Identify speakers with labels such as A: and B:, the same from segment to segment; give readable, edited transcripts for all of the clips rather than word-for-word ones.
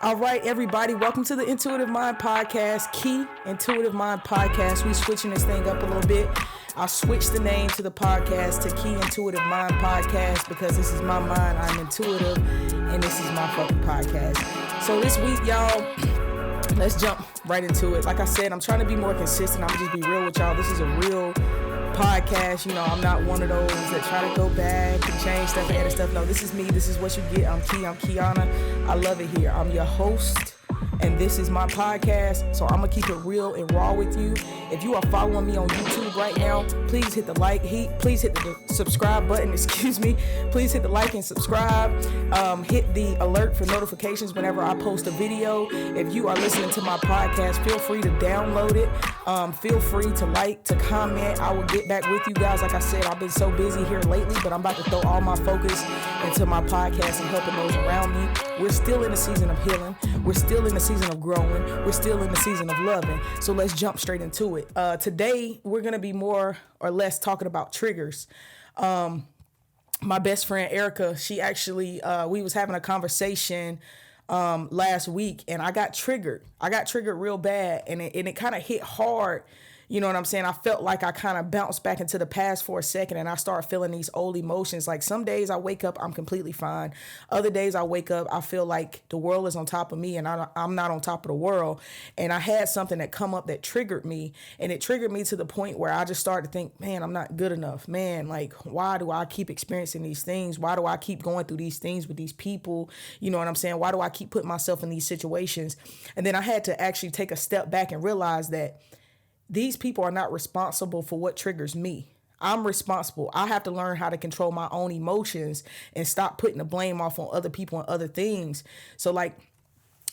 A: All right, everybody, welcome to the Intuitive Mind Podcast, Key Intuitive Mind Podcast. We switching this thing up a little bit. I switched the name to the podcast to Key Intuitive Mind Podcast because this is my mind, I'm intuitive, and this is my fucking podcast. So this week, y'all, let's jump right into it. Like I said, I'm trying to be more consistent. I'm gonna just be real with y'all. This is a real podcast. You know, I'm not one of those that try to go back and change stuff and edit stuff. No, this is me. This is what you get. I'm Kiana. I love it here. I'm your host, and this is my podcast. So I'm gonna keep it real and raw with you. If you are following me on YouTube right now, please hit the like. Please hit the subscribe button. Excuse me. Please hit the like and subscribe. Hit the alert for notifications whenever I post a video. If you are listening to my podcast, feel free to download it. Feel free to like, to comment. I will get back with you guys. Like I said, I've been so busy here lately, but I'm about to throw all my focus into my podcast and helping those around me. We're still in the season of healing. We're still in the season of growing. We're still in the season of loving. So let's jump straight into it. Today, we're going to be more or less talking about triggers. My best friend, Erica, she actually, we was having a conversation last week, and I got triggered. I got triggered real bad, and it kind of hit hard. You know what I'm saying? I felt like I kind of bounced back into the past for a second, and I started feeling these old emotions. Like some days I wake up, I'm completely fine. Other days I wake up, I feel like the world is on top of me, and I'm not on top of the world. And I had something that come up that triggered me, and it triggered me to the point where I just started to think, man, I'm not good enough. Man, like, why do I keep experiencing these things? Why do I keep going through these things with these people? You know what I'm saying? Why do I keep putting myself in these situations? And then I had to actually take a step back and realize that these people are not responsible for what triggers me. I'm responsible. I have to learn how to control my own emotions and stop putting the blame off on other people and other things. So like,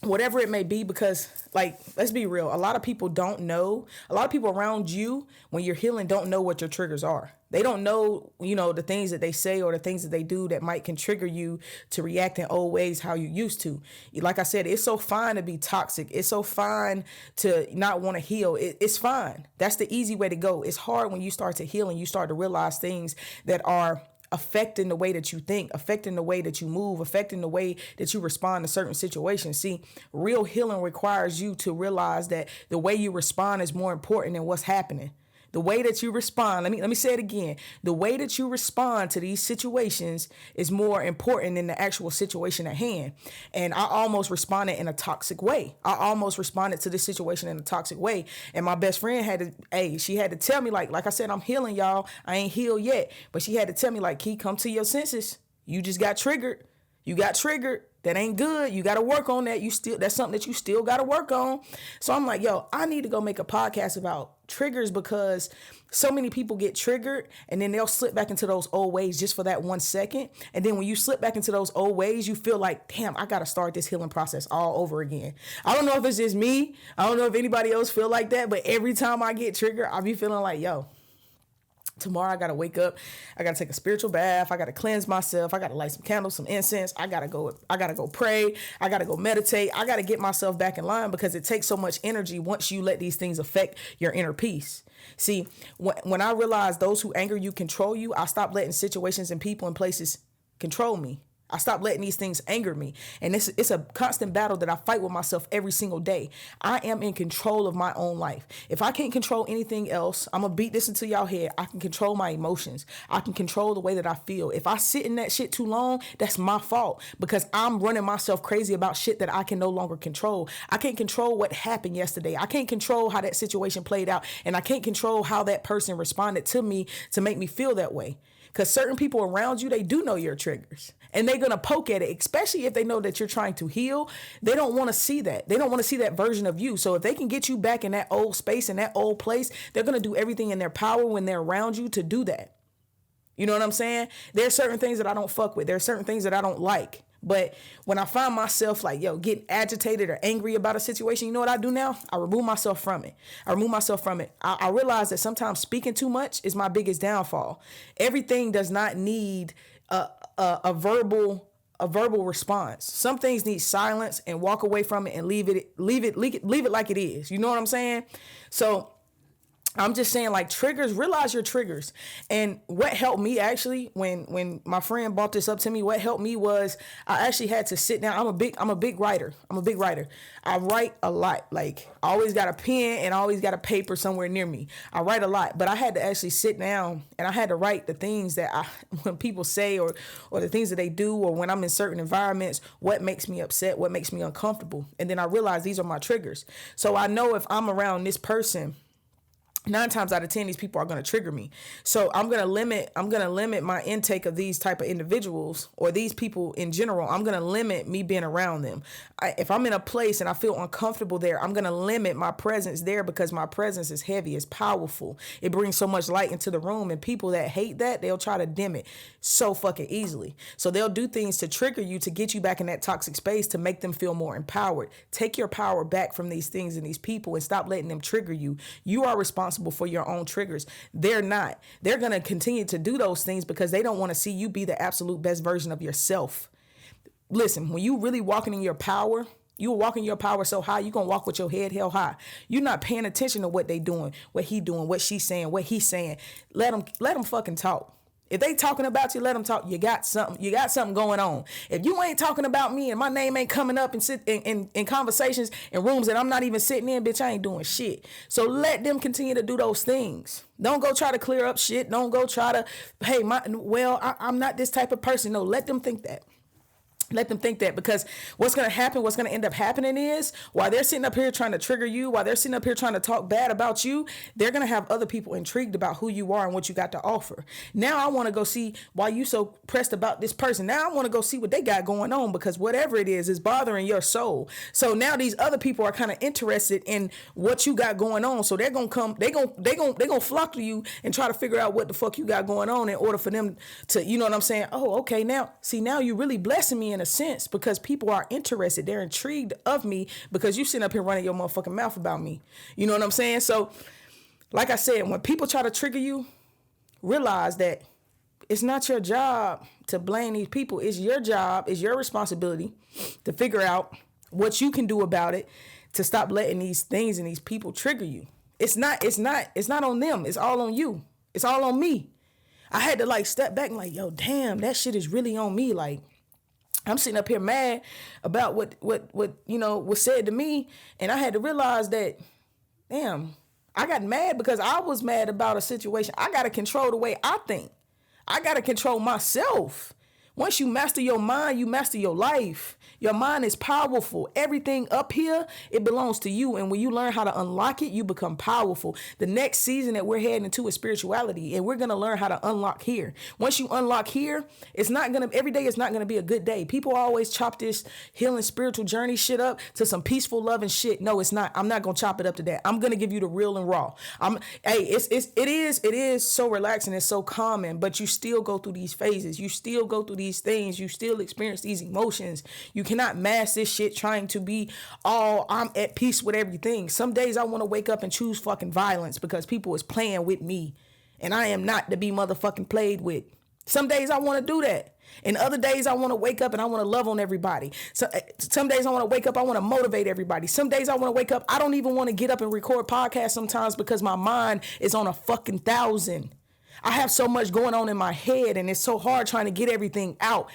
A: whatever it may be, because like, let's be real. A lot of people don't know. A lot of people around you when you're healing don't know what your triggers are. They don't know, you know, the things that they say or the things that they do that might can trigger you to react in old ways how you used to. Like I said, it's so fine to be toxic. It's so fine to not want to heal. It's fine. That's the easy way to go. It's hard when you start to heal and you start to realize things that are affecting the way that you think, affecting the way that you move, affecting the way that you respond to certain situations. See, real healing requires you to realize that the way you respond is more important than what's happening. The way that you respond, let me say it again. The way that you respond to these situations is more important than the actual situation at hand. And I almost responded in a toxic way. I almost responded to this situation in a toxic way. And my best friend she had to tell me, like I said, I'm healing, y'all. I ain't healed yet. But she had to tell me, like, Key, come to your senses. You just got triggered. You got triggered. That ain't good. You got to work on that. That's something that you still got to work on. So I'm like, yo, I need to go make a podcast about triggers because so many people get triggered and then they'll slip back into those old ways just for that 1 second. And then when you slip back into those old ways, you feel like, damn, I got to start this healing process all over again. I don't know if it's just me. I don't know if anybody else feel like that, but every time I get triggered, I be feeling like, yo, tomorrow I got to wake up. I got to take a spiritual bath. I got to cleanse myself. I got to light some candles, some incense. I got to go pray. I got to go meditate. I got to get myself back in line because it takes so much energy once you let these things affect your inner peace. See, when I realized those who anger you control you, I stopped letting situations and people and places control me. I stopped letting these things anger me. And it's a constant battle that I fight with myself every single day. I am in control of my own life. If I can't control anything else, I'm going to beat this into y'all head. I can control my emotions. I can control the way that I feel. If I sit in that shit too long, that's my fault because I'm running myself crazy about shit that I can no longer control. I can't control what happened yesterday. I can't control how that situation played out. And I can't control how that person responded to me to make me feel that way. Because certain people around you, they do know your triggers. And they're going to poke at it, especially if they know that you're trying to heal. They don't want to see that. They don't want to see that version of you. So if they can get you back in that old space, in that old place, they're going to do everything in their power when they're around you to do that. You know what I'm saying? There's certain things that I don't fuck with. There's certain things that I don't like. But when I find myself like, yo, getting agitated or angry about a situation, you know what I do now? I remove myself from it. I realize that sometimes speaking too much is my biggest downfall. Everything does not need a verbal response. Some things need silence and walk away from it and leave it like it is. You know what I'm saying? So I'm just saying, like, triggers, realize your triggers. And what helped me actually, when my friend brought this up to me, what helped me was I actually had to sit down. I'm a big writer. I write a lot. Like, I always got a pen and I always got a paper somewhere near me. I write a lot, but I had to actually sit down and I had to write the things that when people say or the things that they do, or when I'm in certain environments, what makes me upset, what makes me uncomfortable. And then I realized these are my triggers. So I know if I'm around this person, 9 times out of 10, these people are going to trigger me. So I'm going to limit my intake of these type of individuals, or these people in general. I'm going to limit me being around them. If I'm in a place and I feel uncomfortable there, I'm going to limit my presence there, because my presence is heavy. It's powerful. It brings so much light into the room, and people that hate that, they'll try to dim it so fucking easily. So they'll do things to trigger you, to get you back in that toxic space, to make them feel more empowered. Take your power back from these things and these people, and stop letting them trigger you. You are responsible for your own triggers. They're not. They're going to continue to do those things because they don't want to see you be the absolute best version of yourself. Listen, when you really walking in your power, you walking your power so high, you're going to walk with your head held high. You're not paying attention to what they doing, what he doing, what she's saying, what he's saying. Let them fucking talk. If they talking about you, let them talk. You got something going on. If you ain't talking about me and my name ain't coming up and sit in conversations in rooms that I'm not even sitting in, bitch, I ain't doing shit. So let them continue to do those things. Don't go try to clear up shit. Don't go try to, hey, I'm not this type of person. No, let them think that. Let them think that, because what's going to end up happening is, while they're sitting up here trying to trigger you, while they're sitting up here trying to talk bad about you, they're going to have other people intrigued about who you are and what you got to offer. Now I want to go see why you so pressed about this person. Now I want to go see what they got going on, because whatever it is bothering your soul. So now these other people are kind of interested in what you got going on. So they're going to come, they're going to flock to you and try to figure out what the fuck you got going on in order for them to, you know what I'm saying? Oh, okay. Now you really blessing me in a sense, because people are interested. They're intrigued of me because you sitting up here running your motherfucking mouth about me. You know what I'm saying? So like I said, when people try to trigger you, realize that it's not your job to blame these people. It's your job, it's your responsibility to figure out what you can do about it, to stop letting these things and these people trigger you. It's not on them. It's all on you. It's all on me. I had to like step back and like, yo, damn, that shit is really on me. Like, I'm sitting up here mad about what was said to me, and I had to realize that, damn, I got mad because I was mad about a situation. I got to control the way I think. I got to control myself. Once you master your mind, you master your life. Your mind is powerful. Everything up here, it belongs to you. And when you learn how to unlock it, you become powerful. The next season that we're heading into is spirituality, and we're going to learn how to unlock here. Once you unlock here, every day is not going to be a good day. People always chop this healing spiritual journey shit up to some peaceful loving shit. No, it's not. I'm not going to chop it up to that. I'm going to give you the real and raw. It is so relaxing. It's so calming, but you still go through these phases. You still go through these things. You still experience these emotions. You cannot mask this shit trying to be I'm at peace with everything. Some days I want to wake up and choose fucking violence because people is playing with me, and I am not to be motherfucking played with. Some days I want to do that. And other days I want to wake up and I want to love on everybody. So some days I want to wake up, I want to motivate everybody. Some days I want to wake up, I don't even want to get up and record podcasts sometimes because my mind is on 1,000. I have so much going on in my head, and it's so hard trying to get everything out.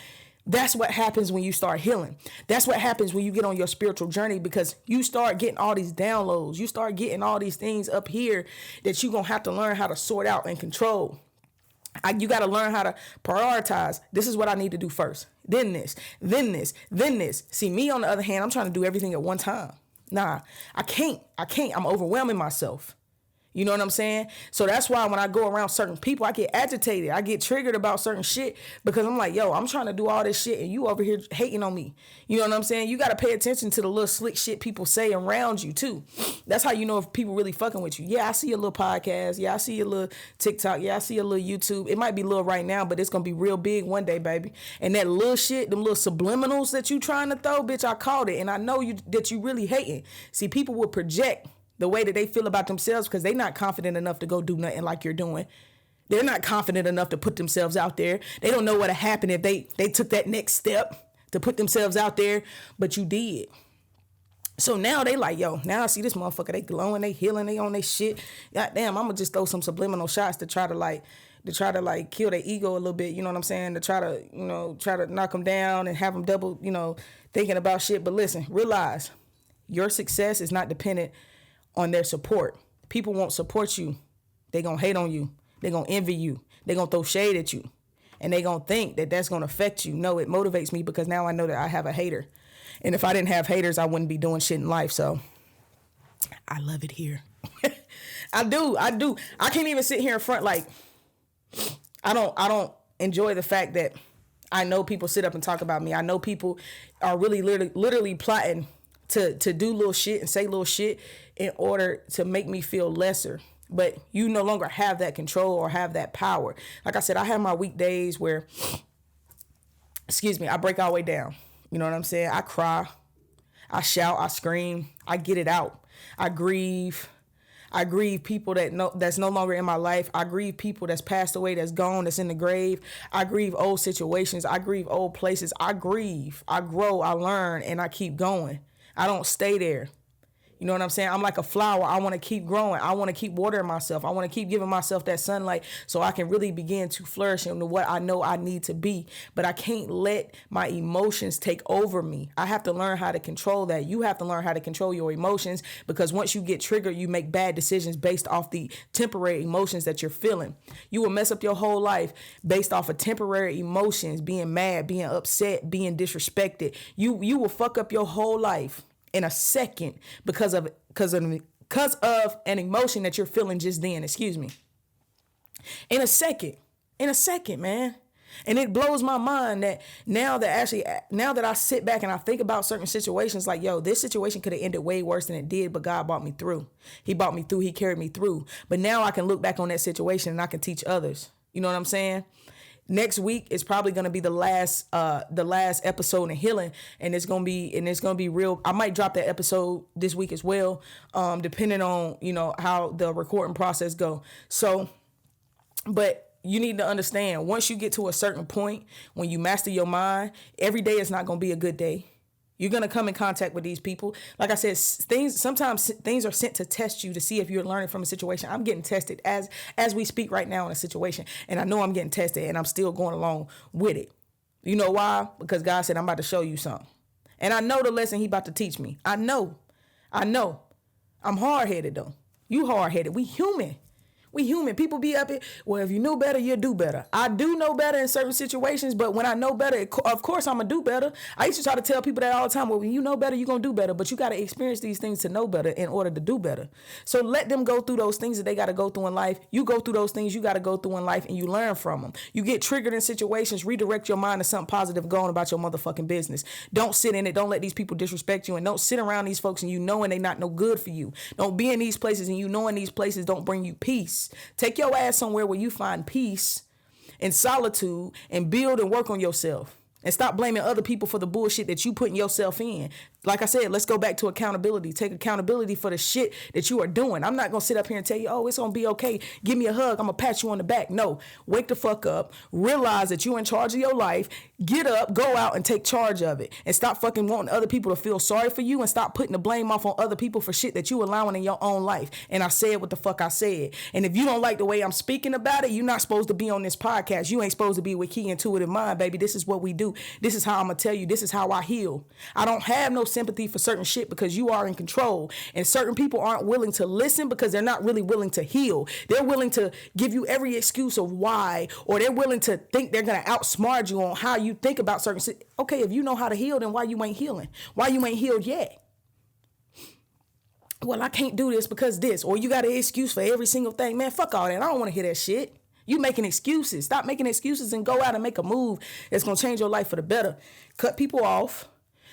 A: That's what happens when you start healing. That's what happens when you get on your spiritual journey, because you start getting all these downloads. You start getting all these things up here that you're going to have to learn how to sort out and control. You got to learn how to prioritize. This is what I need to do first. Then this, then this, then this. See, me on the other hand, I'm trying to do everything at one time. Nah, I can't. I'm overwhelming myself. You know what I'm saying? So that's why when I go around certain people, I get agitated. I get triggered about certain shit because I'm like, yo, I'm trying to do all this shit and you over here hating on me. You know what I'm saying? You got to pay attention to the little slick shit people say around you too. That's how you know if people really fucking with you. Yeah, I see a little podcast. Yeah, I see a little TikTok. Yeah, I see a little YouTube. It might be little right now, but it's going to be real big one day, baby. And that little shit, them little subliminals that you trying to throw, bitch, I called it. And I know that you really hating. See, people will project the way that they feel about themselves because they're not confident enough to go do nothing like you're doing. They're not confident enough to put themselves out there. They don't know what'll happen if they took that next step to put themselves out there, but you did. So now they like, yo, now I see this motherfucker, they glowing, they healing, they on their shit. Goddamn, I'm gonna just throw some subliminal shots to try to kill their ego a little bit, you know what I'm saying? To try to knock them down and have them double, thinking about shit. But listen, realize your success is not dependent on their support. People won't support you. They gonna hate on you. They gonna envy you. They gonna throw shade at you. And they gonna think that that's gonna affect you. No, it motivates me because now I know that I have a hater. And if I didn't have haters, I wouldn't be doing shit in life. So I love it here. I do. I can't even sit here in front like I don't enjoy the fact that I know people sit up and talk about me. I know people are really literally plotting to do little shit and say little shit in order to make me feel lesser. But you no longer have that control or have that power. Like I said, I have my weekdays where, I break all the way down. You know what I'm saying? I cry, I shout, I scream, I get it out. I grieve people that's no longer in my life. I grieve people that's passed away, that's gone, that's in the grave. I grieve old situations. I grieve old places. I grieve, I grow, I learn, and I keep going. I don't stay there. You know what I'm saying? I'm like a flower. I want to keep growing. I want to keep watering myself. I want to keep giving myself that sunlight so I can really begin to flourish into what I know I need to be. But I can't let my emotions take over me. I have to learn how to control that. You have to learn how to control your emotions, because once you get triggered, you make bad decisions based off the temporary emotions that you're feeling. You will mess up your whole life based off of temporary emotions, being mad, being upset, being disrespected. You will fuck up your whole life in a second because of an emotion that you're feeling just then. In a second, man. And it blows my mind that now that I sit back and I think about certain situations, like, yo, this situation could have ended way worse than it did, but God brought me through. He brought me through. He carried me through. But now I can look back on that situation and I can teach others. You know what I'm saying? Next week is probably going to be the last episode in healing, and it's going to be real. I might drop that episode this week as well, depending on, how the recording process go. So, but you need to understand, once you get to a certain point, when you master your mind, every day is not going to be a good day. You're going to come in contact with these people. Like I said, sometimes things are sent to test you to see if you're learning from a situation. I'm getting tested as we speak right now in a situation. And I know I'm getting tested and I'm still going along with it. You know why? Because God said, I'm about to show you something. And I know the lesson he about to teach me. I know. I'm hard-headed though. You hard-headed. We human. People be up here. Well, if you knew better, you'd do better. I do know better in certain situations, but when I know better, of course I'm going to do better. I used to try to tell people that all the time. Well, when you know better, you're going to do better, but you got to experience these things to know better in order to do better. So let them go through those things that they got to go through in life. You go through those things you got to go through in life, and you learn from them. You get triggered in situations, redirect your mind to something positive going about your motherfucking business. Don't sit in it. Don't let these people disrespect you, and don't sit around these folks and you knowing they not no good for you. Don't be in these places and you knowing these places don't bring you peace. Take your ass somewhere where you find peace and solitude and build and work on yourself. And stop blaming other people for the bullshit that you putting yourself in. Like I said, let's go back to accountability. Take accountability for the shit that you are doing. I'm not going to sit up here and tell you, oh, it's going to be okay. Give me a hug. I'm going to pat you on the back. No, wake the fuck up. Realize that you're in charge of your life. Get up, go out and take charge of it. And stop fucking wanting other people to feel sorry for you, and stop putting the blame off on other people for shit that you allowing in your own life. And I said what the fuck I said. And if you don't like the way I'm speaking about it, you're not supposed to be on this podcast. You ain't supposed to be with Key Intuitive Mind, baby. This is what we do. This is how I'm going to tell you. This is how I heal. I don't have no sympathy for certain shit because you are in control, and certain people aren't willing to listen because they're not really willing to heal. They're willing to give you every excuse of why, or they're willing to think they're going to outsmart you on how you think about certain shit. Okay, if you know how to heal, then why you ain't healing? Why you ain't healed yet? Well, I can't do this because this, or you got an excuse for every single thing. Man, fuck all that. I don't want to hear that shit. You making excuses. Stop making excuses and go out and make a move that's going to change your life for the better. Cut people off.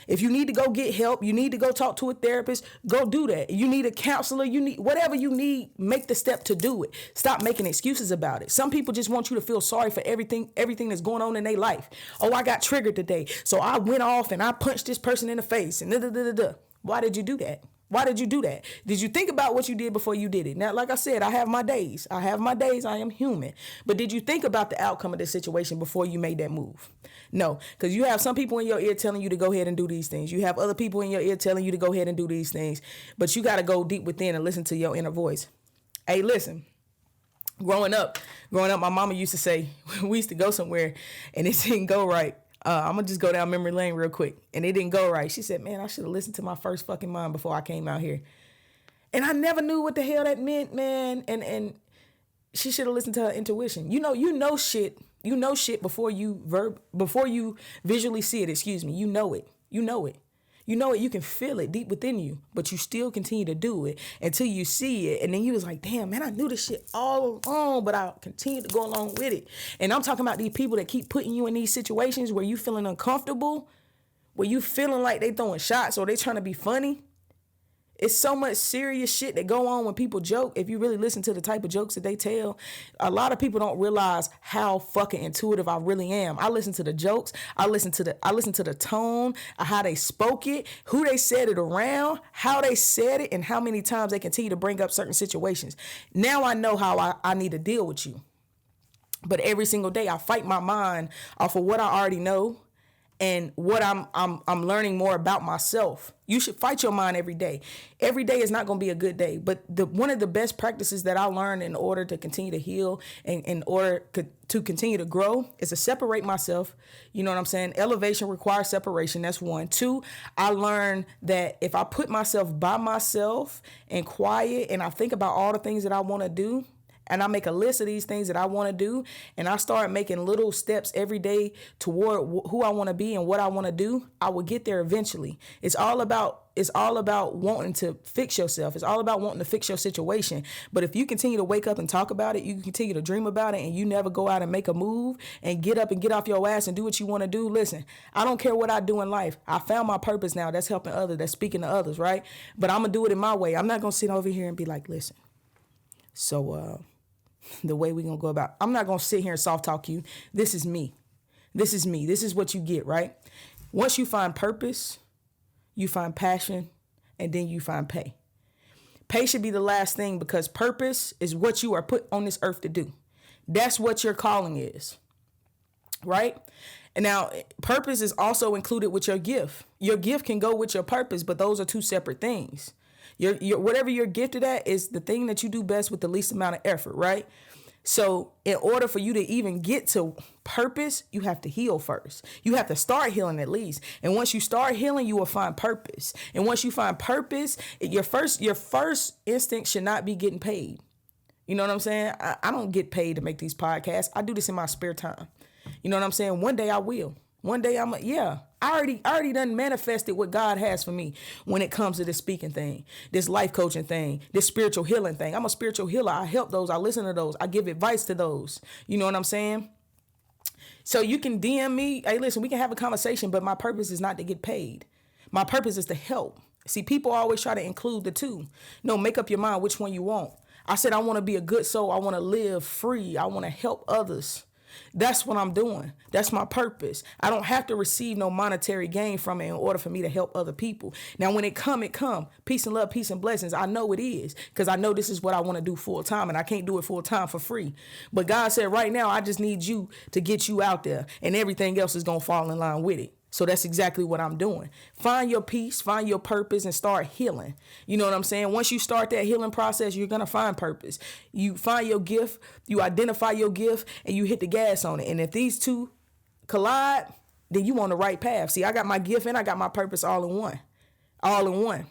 A: If you need to go get help, you need to go talk to a therapist, go do that. You need a counselor, you need whatever you need, make the step to do it. Stop making excuses about it. Some people just want you to feel sorry for everything that's going on in their life. Oh, I got triggered today, so I went off and I punched this person in the face and da-da-da-da-da. Why did you do that? Why did you do that? Did you think about what you did before you did it? Now, like I said, I have my days. I am human. But did you think about the outcome of this situation before you made that move? No, because you have some people in your ear telling you to go ahead and do these things. You have other people in your ear telling you to go ahead and do these things. But you got to go deep within and listen to your inner voice. Hey, listen. Growing up, my mama used to say, we used to go somewhere and it didn't go right. I'm going to just go down memory lane real quick. And it didn't go right. She said, man, I should have listened to my first fucking mind before I came out here. And I never knew what the hell that meant, man. And she should have listened to her intuition. You know shit before you visually see it. Excuse me. You know it. You can feel it deep within you, but you still continue to do it until you see it. And then you was like, damn, man, I knew this shit all along, but I continue to go along with it. And I'm talking about these people that keep putting you in these situations where you feeling uncomfortable, where you feeling like they throwing shots or they trying to be funny. It's so much serious shit that go on when people joke. If you really listen to the type of jokes that they tell, a lot of people don't realize how fucking intuitive I really am. I listen to the jokes. I listen to the tone, how they spoke it, who they said it around, how they said it, and how many times they continue to bring up certain situations. Now I know how I need to deal with you. But every single day I fight my mind off of what I already know and what I'm learning more about myself. You should fight your mind every day. Every day is not going to be a good day. But one of the best practices that I learned in order to continue to heal and in order to continue to grow is to separate myself. You know what I'm saying? Elevation requires separation. That's one. Two, I learned that if I put myself by myself and quiet and I think about all the things that I want to do, and I make a list of these things that I want to do, and I start making little steps every day toward who I want to be and what I want to do, I will get there eventually. It's all about wanting to fix yourself. It's all about wanting to fix your situation. But if you continue to wake up and talk about it, you continue to dream about it, and you never go out and make a move and get up and get off your ass and do what you want to do, listen, I don't care what I do in life. I found my purpose now. That's helping others. That's speaking to others, right? But I'm going to do it in my way. I'm not going to sit over here and be like, listen, so the way we're going to go about, I'm not going to sit here and soft talk you. This is me. This is what you get, right? Once you find purpose, you find passion, and then you find pay. Pay should be the last thing, because purpose is what you are put on this earth to do. That's what your calling is, right? And now purpose is also included with your gift. Your gift can go with your purpose, but those are two separate things. Your whatever you're gifted at is the thing that you do best with the least amount of effort, right? So in order for you to even get to purpose, you have to heal first. You have to start healing at least. And once you start healing, you will find purpose. And once you find purpose, your first instinct should not be getting paid. You know what I'm saying? I don't get paid to make these podcasts. I do this in my spare time. You know what I'm saying? One day I will. One day I already done manifested what God has for me when it comes to this speaking thing, this life coaching thing, this spiritual healing thing. I'm a spiritual healer. I help those. I listen to those. I give advice to those. You know what I'm saying? So you can DM me. Hey, listen, we can have a conversation, but my purpose is not to get paid. My purpose is to help. See, people always try to include the two. No, make up your mind which one you want. I said, I want to be a good soul. I want to live free. I want to help others. That's what I'm doing. That's my purpose. I don't have to receive no monetary gain from it in order for me to help other people. Now, when it come. Peace and love, peace and blessings. I know it is, because I know this is what I want to do full time, and I can't do it full time for free. But God said, right now, I just need you to get you out there, and everything else is going to fall in line with it. So that's exactly what I'm doing. Find your peace, find your purpose, and start healing. You know what I'm saying? Once you start that healing process, you're going to find purpose. You find your gift, you identify your gift, and you hit the gas on it. And if these two collide, then you on the right path. See, I got my gift and I got my purpose all in one. All in one.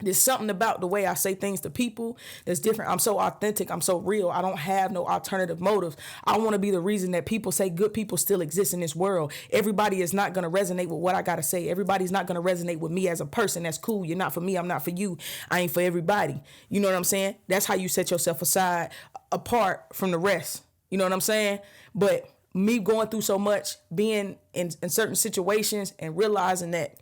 A: There's something about the way I say things to people that's different. I'm so authentic. I'm so real. I don't have no alternative motives. I want to be the reason that people say good people still exist in this world. Everybody is not going to resonate with what I got to say. Everybody's not going to resonate with me as a person. That's cool. You're not for me. I'm not for you. I ain't for everybody. You know what I'm saying? That's how you set yourself aside, apart from the rest. You know what I'm saying? But me going through so much, being in certain situations and realizing that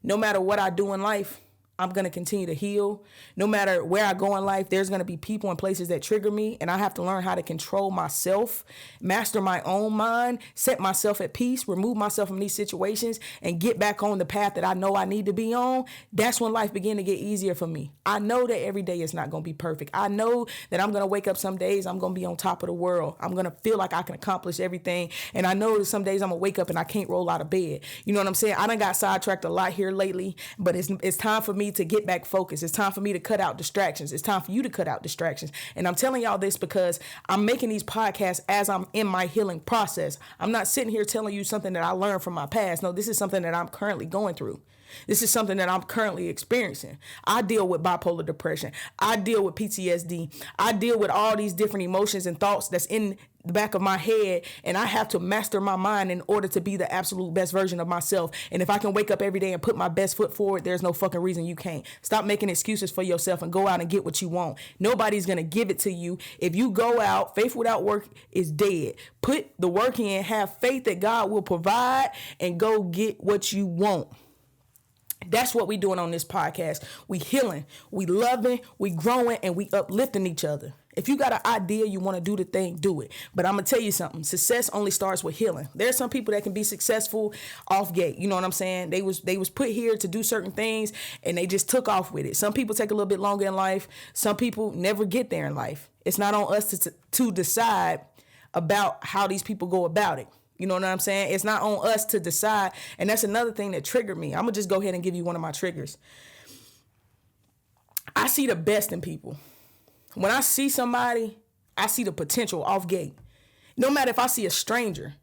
A: no matter what I do in life, I'm going to continue to heal. No matter where I go in life, there's going to be people and places that trigger me. And I have to learn how to control myself, master my own mind, set myself at peace, remove myself from these situations, and get back on the path that I know I need to be on. That's when life began to get easier for me. I know that every day is not going to be perfect. I know that I'm going to wake up some days, I'm going to be on top of the world. I'm going to feel like I can accomplish everything. And I know that some days I'm going to wake up and I can't roll out of bed. You know what I'm saying? I done got sidetracked a lot here lately, but it's time for me to get back focused. It's time for me to cut out distractions. It's time for you to cut out distractions. And I'm telling y'all this because I'm making these podcasts as I'm in my healing process. I'm not sitting here telling you something that I learned from my past. No, this is something that I'm currently going through. This is something that I'm currently experiencing. I deal with bipolar depression. I deal with PTSD. I deal with all these different emotions and thoughts that's in the back of my head, and I have to master my mind in order to be the absolute best version of myself. And if I can wake up every day and put my best foot forward, there's no fucking reason you can't. Stop making excuses for yourself and go out and get what you want. Nobody's going to give it to you. If you go out, faith without work is dead. Put the work in, have faith that God will provide, and go get what you want. That's what we doing on this podcast. We healing, we loving, we growing, and we uplifting each other. If you got an idea, you want to do the thing, do it. But I'm going to tell you something. Success only starts with healing. There's some people that can be successful off gate. You know what I'm saying? They was put here to do certain things, and they just took off with it. Some people take a little bit longer in life. Some people never get there in life. It's not on us to decide about how these people go about it. You know what I'm saying? It's not on us to decide. And that's another thing that triggered me. I'm going to just go ahead and give you one of my triggers. I see the best in people. When I see somebody, I see the potential off gate. No matter if I see a stranger,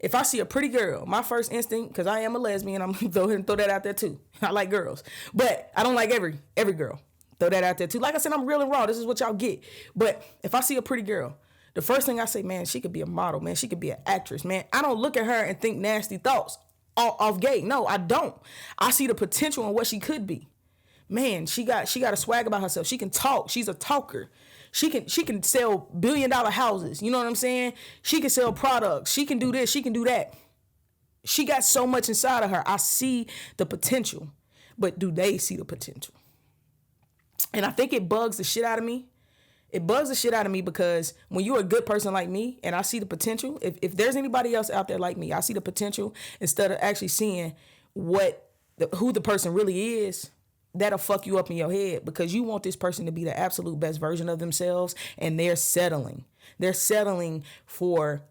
A: if I see a pretty girl, my first instinct, because I am a lesbian, I'm going to go ahead and throw that out there too. I like girls, but I don't like every girl. Throw that out there too. Like I said, I'm real and raw. This is what y'all get. But if I see a pretty girl, the first thing I say, man, she could be a model, man. She could be an actress, man. I don't look at her and think nasty thoughts off gate. No, I don't. I see the potential in what she could be. Man, she got a swag about herself. She can talk. She's a talker. She can sell $1 billion houses. You know what I'm saying? She can sell products. She can do this. She can do that. She got so much inside of her. I see the potential. But do they see the potential? And I think it bugs the shit out of me. It bugs the shit out of me because when you're a good person like me and I see the potential, if there's anybody else out there like me, I see the potential instead of actually seeing who the person really is. That'll fuck you up in your head because you want this person to be the absolute best version of themselves, and they're settling. They're settling for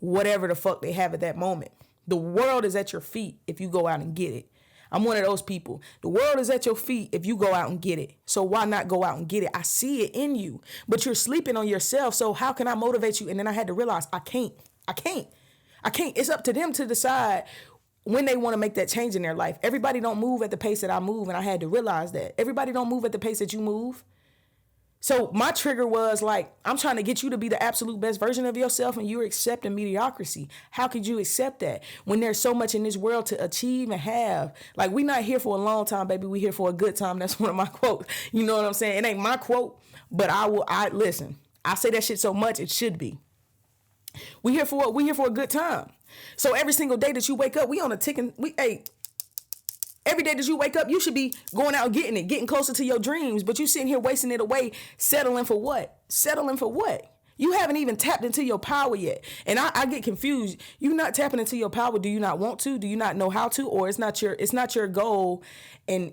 A: whatever the fuck they have at that moment. The world is at your feet if you go out and get it. I'm one of those people. The world is at your feet if you go out and get it. So why not go out and get it? I see it in you, but you're sleeping on yourself. So how can I motivate you? And then I had to realize I can't. It's up to them to decide when they want to make that change in their life. Everybody don't move at the pace that I move, and I had to realize that. Everybody don't move at the pace that you move. So my trigger was like, I'm trying to get you to be the absolute best version of yourself, and you're accepting mediocrity. How could you accept that when there's so much in this world to achieve and have? Like, we not here for a long time, baby. We here for a good time. That's one of my quotes. You know what I'm saying? It ain't my quote, but I listen. I say that shit so much, it should be. We here for a good time. So every single day that you wake up, we on a ticking. Every day that you wake up, you should be going out and getting it, getting closer to your dreams. But you sitting here wasting it away, settling for what? Settling for what? You haven't even tapped into your power yet. And I get confused. You're not tapping into your power. Do you not want to? Do you not know how to? Or it's not your goal and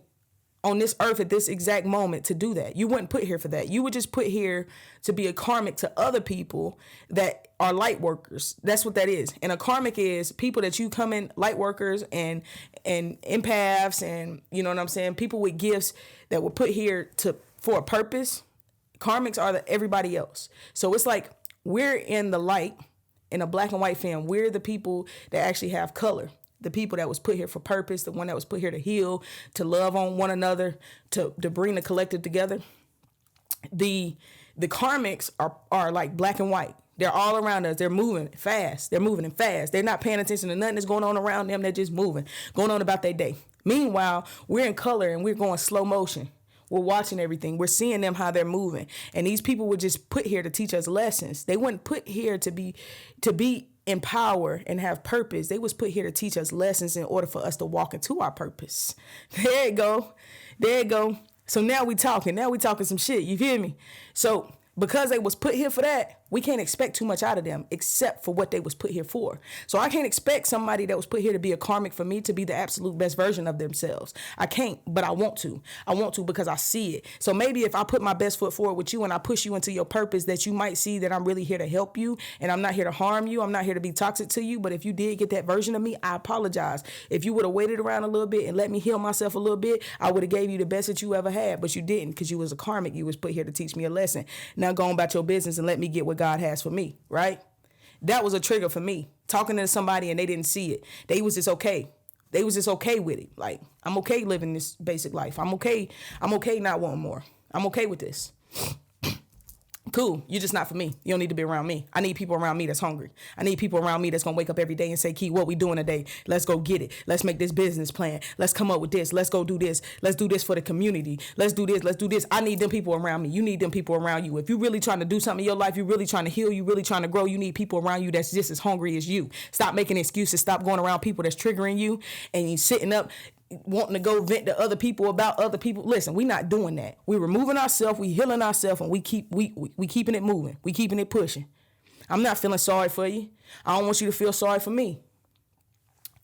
A: on this earth at this exact moment to do that. You weren't put here for that. You were just put here to be a karmic to other people that are light workers. That's what that is. And a karmic is people that you come in, light workers and empaths, and you know what I'm saying, people with gifts that were put here for a purpose. Karmics are everybody else. So it's like we're in the light in a black and white film. We're the people that actually have color. The people that was put here for purpose, the one that was put here to heal, to love on one another, to bring the collective together. The karmics are like black and white. They're all around us. They're moving fast. They're not paying attention to nothing that's going on around them. They're just moving, going on about their day. Meanwhile, we're in color and we're going slow motion. We're watching everything. We're seeing them, how they're moving. And these people were just put here to teach us lessons. They weren't put here to be in power and have purpose. They was put here to teach us lessons in order for us to walk into our purpose. There you go. There you go. So now we talking. Now we talking some shit. You feel me? So because they was put here for that, we can't expect too much out of them except for what they was put here for. So I can't expect somebody that was put here to be a karmic for me to be the absolute best version of themselves. I can't, but I want to. I want to because I see it. So maybe if I put my best foot forward with you and I push you into your purpose, that you might see that I'm really here to help you and I'm not here to harm you. I'm not here to be toxic to you. But if you did get that version of me, I apologize. If you would have waited around a little bit and let me heal myself a little bit, I would have gave you the best that you ever had. But you didn't, because you was a karmic. You was put here to teach me a lesson. Now go on about your business and let me get what God has for me. Right? That was a trigger for me. Talking to somebody and they didn't see it. They was just okay. They was just okay with it. Like, I'm okay living this basic life. I'm okay. I'm okay not wanting more. I'm okay with this. Cool. You're just not for me. You don't need to be around me. I need people around me that's hungry. I need people around me that's going to wake up every day and say, Key, what we doing today? Let's go get it. Let's make this business plan. Let's come up with this. Let's go do this. Let's do this for the community. Let's do this. Let's do this. I need them people around me. You need them people around you. If you're really trying to do something in your life, you're really trying to heal, you're really trying to grow, you need people around you that's just as hungry as you. Stop making excuses. Stop going around people that's triggering you and you sitting up wanting to go vent to other people about other people. Listen, we're not doing that. We're removing ourselves, we healing ourselves, and we keeping it moving. We keeping it pushing. I'm not feeling sorry for you. I don't want you to feel sorry for me.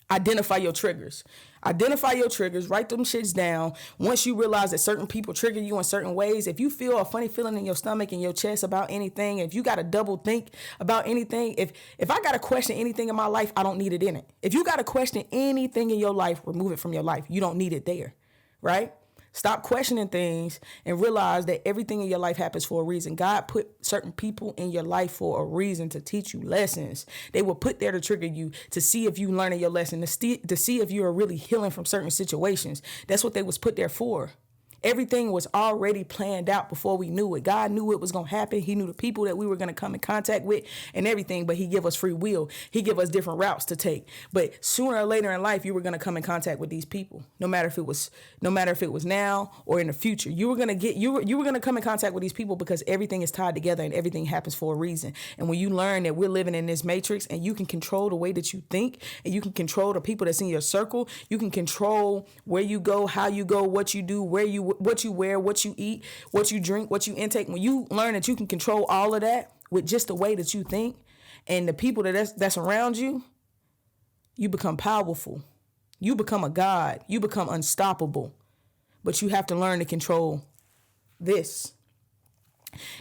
A: Identify your triggers. Identify your triggers. Write them shits down. Once you realize that certain people trigger you in certain ways, if you feel a funny feeling in your stomach and your chest about anything, if you got to double think about anything, if I got to question anything in my life, I don't need it in it. If you got to question anything in your life, remove it from your life. You don't need it there, right? Stop questioning things and realize that everything in your life happens for a reason. God put certain people in your life for a reason, to teach you lessons. They were put there to trigger you, to see if you learning your lesson, to see if you are really healing from certain situations. That's what they was put there for. Everything was already planned out before we knew it. God knew it was going to happen. He knew the people that we were going to come in contact with and everything, but he give us free will. He give us different routes to take. But sooner or later in life, you were going to come in contact with these people. No matter if it was now or in the future, you were going to come in contact with these people because everything is tied together and everything happens for a reason. And when you learn that we're living in this matrix and you can control the way that you think and you can control the people that's in your circle, you can control where you go, how you go, what you do, what you wear, what you eat, what you drink, what you intake. When you learn that you can control all of that with just the way that you think and the people that's around you, you become powerful. You become a god. You become unstoppable. But you have to learn to control this.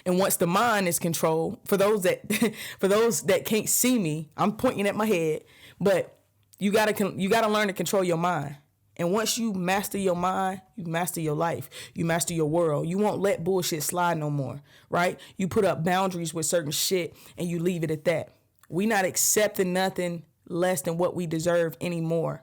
A: And once the mind is controlled, for those that can't see me, I'm pointing at my head, but you gotta learn to control your mind. And once you master your mind, you master your life, you master your world. You won't let bullshit slide no more, right? You put up boundaries with certain shit and you leave it at that. We not accepting nothing less than what we deserve anymore.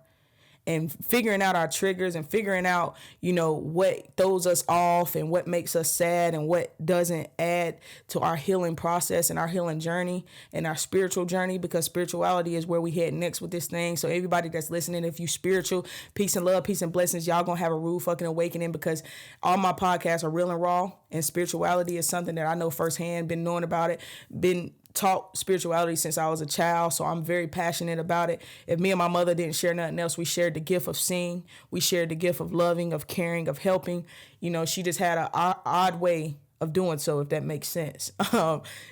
A: And figuring out our triggers and figuring out, what throws us off and what makes us sad and what doesn't add to our healing process and our healing journey and our spiritual journey, because spirituality is where we head next with this thing. So everybody that's listening, if you spiritual, peace and love, peace and blessings, y'all gonna have a rude fucking awakening, because all my podcasts are real and raw, and spirituality is something that I know firsthand, been knowing about it, been taught spirituality since I was a child, so I'm very passionate about it. If me and my mother didn't share nothing else, we shared the gift of seeing, we shared the gift of loving, of caring, of helping. She just had an odd way of doing so, if that makes sense.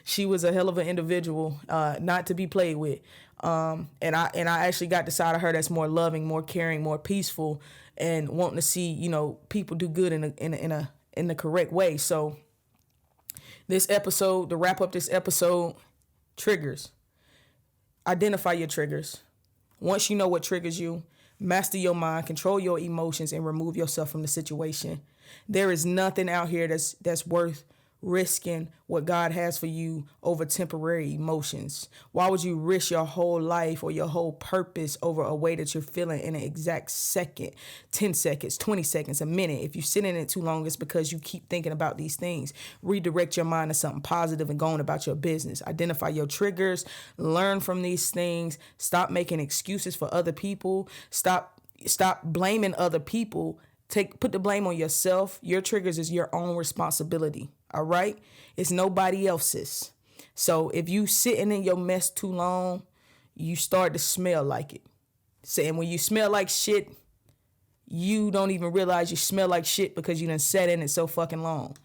A: She was a hell of an individual, not to be played with. And I actually got the side of her that's more loving, more caring, more peaceful, and wanting to see, people do good in the correct way. So this episode, to wrap up this episode, triggers. Identify your triggers. Once you know what triggers you, master your mind, control your emotions, and remove yourself from the situation. There is nothing out here that's worth risking what God has for you over temporary emotions. Why would you risk your whole life or your whole purpose over a way that you're feeling in an exact second, 10 seconds, 20 seconds, a minute? If you sit in it too long, it's because you keep thinking about these things. Redirect your mind to something positive and go on about your business. Identify your triggers, learn from these things, stop making excuses for other people, stop blaming other people Put the blame on yourself. Your triggers is your own responsibility. All right? It's nobody else's. So if you sitting in your mess too long, you start to smell like it. And when you smell like shit, you don't even realize you smell like shit because you done sat in it so fucking long.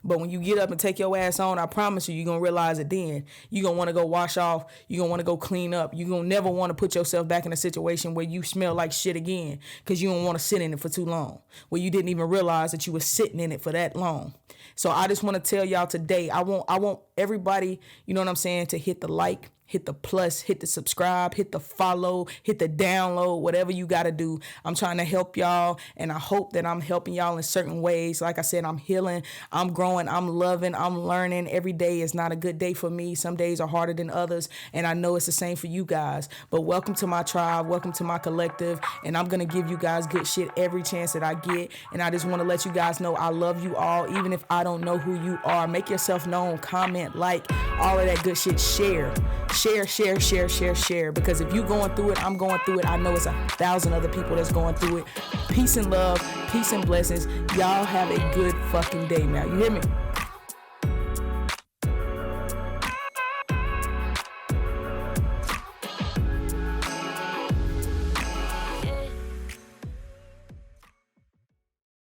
A: But when you get up and take your ass on, I promise you're going to realize it then. You're going to want to go wash off. You're going to want to go clean up. You're going to never want to put yourself back in a situation where you smell like shit again because you don't want to sit in it for too long, where you didn't even realize that you were sitting in it for that long. So I just want to tell y'all today, I want everybody, you know what I'm saying, to hit the like, hit the plus, hit the subscribe, hit the follow, hit the download, whatever you got to do. I'm trying to help y'all, and I hope that I'm helping y'all in certain ways. Like I said, I'm healing, I'm growing, I'm loving, I'm learning. Every day is not a good day for me. Some days are harder than others, and I know it's the same for you guys. But welcome to my tribe, welcome to my collective, and I'm going to give you guys good shit every chance that I get. And I just want to let you guys know I love you all, even if I don't know who you are. Make yourself known, comment, like, all of that good shit. Share, because if you going through it, I'm going through it. I know it's 1,000 other people that's going through it. Peace and love, peace and blessings. Y'all have a good fucking day now. You hear me?